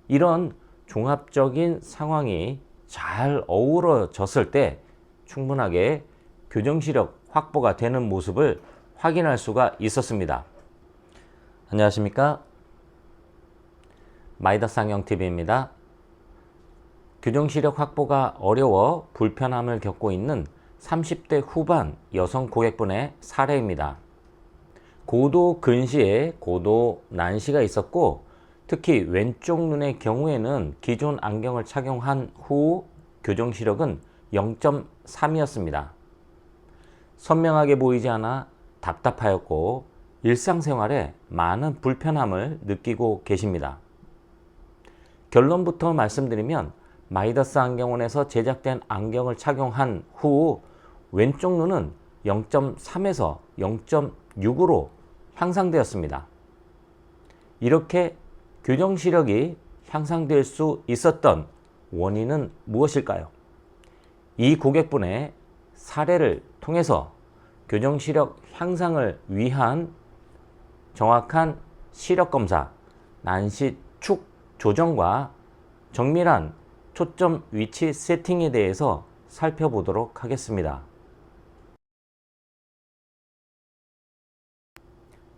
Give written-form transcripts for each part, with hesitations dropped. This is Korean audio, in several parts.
이런 종합적인 상황이 잘 어우러졌을 때 충분하게 교정시력 확보가 되는 모습을 확인할 수가 있었습니다. 안녕하십니까? 마이더스 안경TV입니다. 교정시력 확보가 어려워 불편함을 겪고 있는 30대 후반 여성 고객분의 사례입니다. 고도 근시에 고도 난시가 있었고, 특히 왼쪽 눈의 경우에는 기존 안경을 착용한 후 교정시력은 0.3이었습니다. 선명하게 보이지 않아 답답하였고 일상생활에 많은 불편함을 느끼고 계십니다. 결론부터 말씀드리면 마이더스 안경원에서 제작된 안경을 착용한 후 왼쪽 눈은 0.3에서 0.6으로 향상되었습니다. 이렇게 교정시력이 향상될 수 있었던 원인은 무엇일까요? 이 고객분의 사례를 통해서 교정시력 향상을 위한 정확한 시력검사, 난시축 조정과 정밀한 초점 위치 세팅에 대해서 살펴보도록 하겠습니다.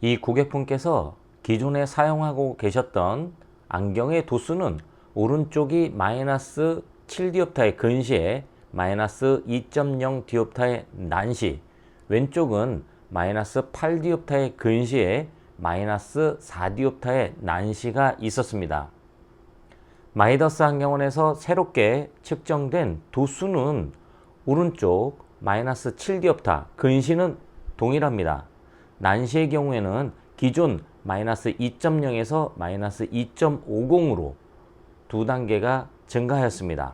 이 고객분께서 기존에 사용하고 계셨던 안경의 도수는 오른쪽이 마이너스 7디옵타의 근시에 마이너스 2.0 디옵타의 난시, 왼쪽은 마이너스 8디옵타의 근시에 마이너스 4디옵타의 난시가 있었습니다. 마이더스 안경원에서 새롭게 측정된 도수는 오른쪽 마이너스 7디옵타, 근시는 동일합니다. 난시의 경우에는 기존 마이너스 2.0에서 마이너스 2.50으로 두 단계가 증가하였습니다.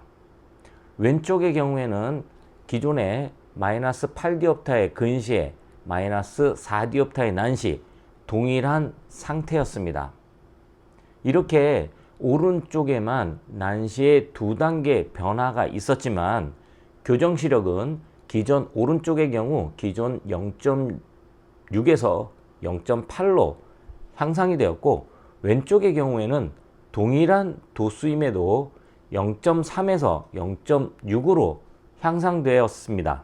왼쪽의 경우에는 기존의 마이너스 8디옵타의 근시에 마이너스 4디옵타의 난시, 동일한 상태였습니다. 이렇게 오른쪽에만 난시의 두 단계 변화가 있었지만 교정시력은 기존 오른쪽의 경우 기존 0.6에서 0.8로 향상이 되었고, 왼쪽의 경우에는 동일한 도수임에도 0.3에서 0.6으로 향상되었습니다.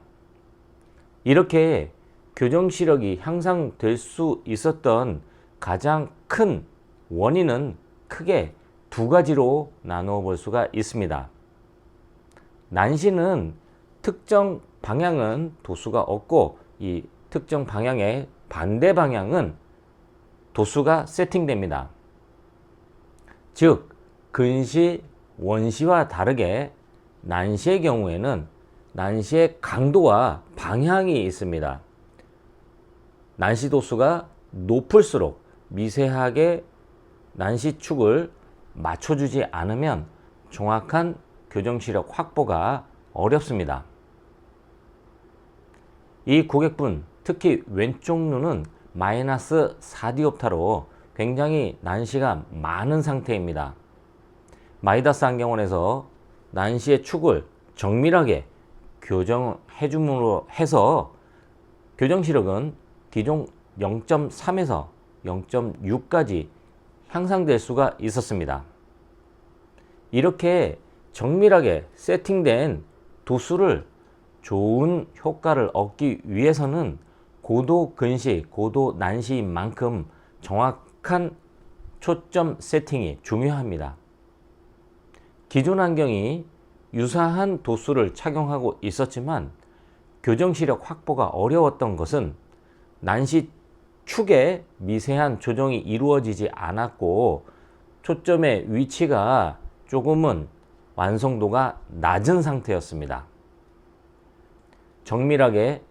이렇게 교정시력이 향상될 수 있었던 가장 큰 원인은 크게 두 가지로 나누어 볼 수가 있습니다. 난시는 특정 방향은 도수가 없고, 이 특정 방향의 반대 방향은 도수가 세팅됩니다. 즉, 근시, 원시와 다르게 난시의 경우에는 난시의 강도와 방향이 있습니다. 난시 도수가 높을수록 미세하게 난시축을 맞춰주지 않으면 정확한 교정시력 확보가 어렵습니다. 이 고객분, 특히 왼쪽 눈은 마이너스 4디옵타로 굉장히 난시가 많은 상태입니다. 마이더스 안경원에서 난시의 축을 정밀하게 교정해 줌으로 해서 교정시력은 기존 0.3에서 0.6까지 향상될 수가 있었습니다. 이렇게 정밀하게 세팅된 도수를 좋은 효과를 얻기 위해서는 고도 근시, 고도 난시인 만큼 정확한 초점 세팅이 중요합니다. 기존 안경이 유사한 도수를 착용하고 있었지만 교정시력 확보가 어려웠던 것은 난시 축에 미세한 조정이 이루어지지 않았고, 초점의 위치가 조금은 완성도가 낮은 상태였습니다. 정밀하게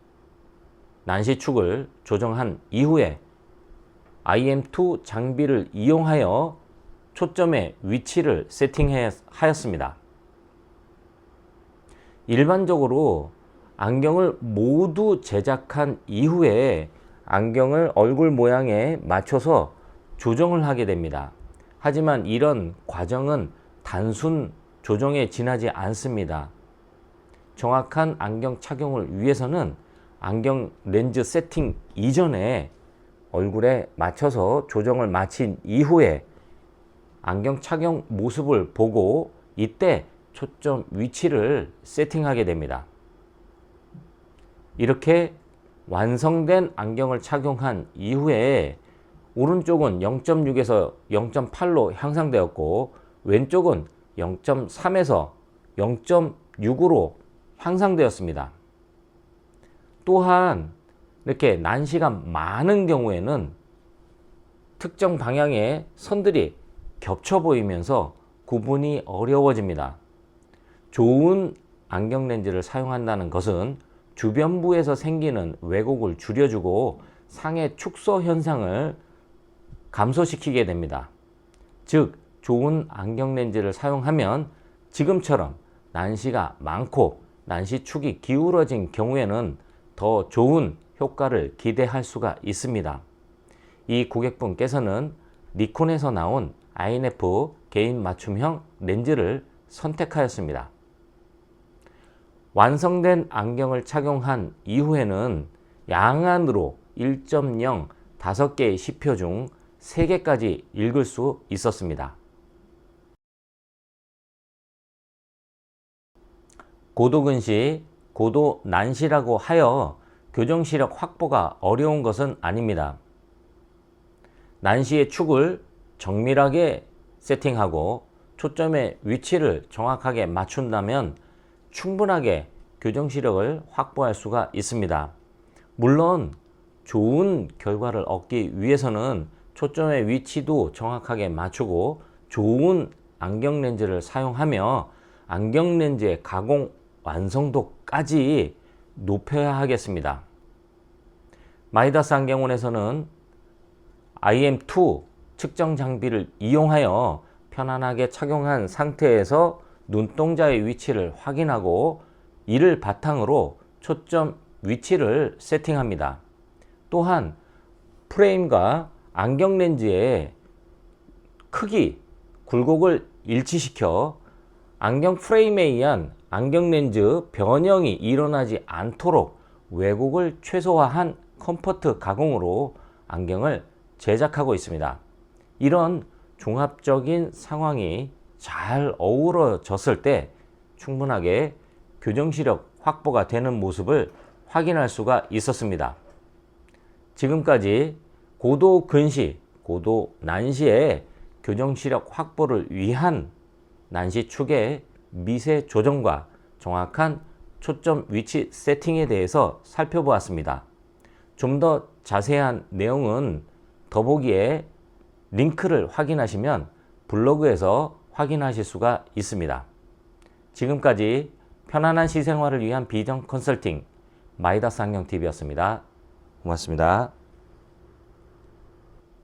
난시축을 조정한 이후에 IM2 장비를 이용하여 초점의 위치를 세팅하였습니다. 일반적으로 안경을 모두 제작한 이후에 안경을 얼굴 모양에 맞춰서 조정을 하게 됩니다. 하지만 이런 과정은 단순 조정에 지나지 않습니다. 정확한 안경 착용을 위해서는 안경 렌즈 세팅 이전에 얼굴에 맞춰서 조정을 마친 이후에 안경 착용 모습을 보고 이때 초점 위치를 세팅하게 됩니다. 이렇게 완성된 안경을 착용한 이후에 오른쪽은 0.6에서 0.8로 향상되었고 왼쪽은 0.3에서 0.6으로 향상되었습니다. 또한 이렇게 난시가 많은 경우에는 특정 방향의 선들이 겹쳐 보이면서 구분이 어려워집니다. 좋은 안경 렌즈를 사용한다는 것은 주변부에서 생기는 왜곡을 줄여주고 상해 축소 현상을 감소시키게 됩니다. 즉, 좋은 안경 렌즈를 사용하면 지금처럼 난시가 많고 난시축이 기울어진 경우에는 더 좋은 효과를 기대할 수가 있습니다. 이 고객분께서는 니콘에서 나온 INF 개인 맞춤형 렌즈를 선택하였습니다. 완성된 안경을 착용한 이후에는 양안으로 1.0 5개의 시표 중 3개까지 읽을 수 있었습니다. 고도근시, 고도난시라고 하여 교정시력 확보가 어려운 것은 아닙니다. 난시의 축을 정밀하게 세팅하고 초점의 위치를 정확하게 맞춘다면 충분하게 교정시력을 확보할 수가 있습니다. 물론 좋은 결과를 얻기 위해서는 초점의 위치도 정확하게 맞추고 좋은 안경 렌즈를 사용하며 안경 렌즈의 가공 완성도까지 높여야 하겠습니다. 마이다스 안경원에서는 IM2 측정 장비를 이용하여 편안하게 착용한 상태에서 눈동자의 위치를 확인하고 이를 바탕으로 초점 위치를 세팅합니다. 또한 프레임과 안경 렌즈의 크기, 굴곡을 일치시켜 안경 프레임에 의한 안경 렌즈 변형이 일어나지 않도록 왜곡을 최소화한 컴포트 가공으로 안경을 제작하고 있습니다. 이런 종합적인 상황이 잘 어우러졌을 때 충분하게 교정시력 확보가 되는 모습을 확인할 수가 있었습니다. 지금까지 고도 근시, 고도 난시의 교정시력 확보를 위한 난시 축의 미세 조정과 정확한 초점 위치 세팅에 대해서 살펴보았습니다. 좀 더 자세한 내용은 더보기에 링크를 확인하시면 블로그에서 확인하실 수가 있습니다. 지금까지 편안한 시생활을 위한 비전 컨설팅 마이다스 안경TV였습니다. 고맙습니다.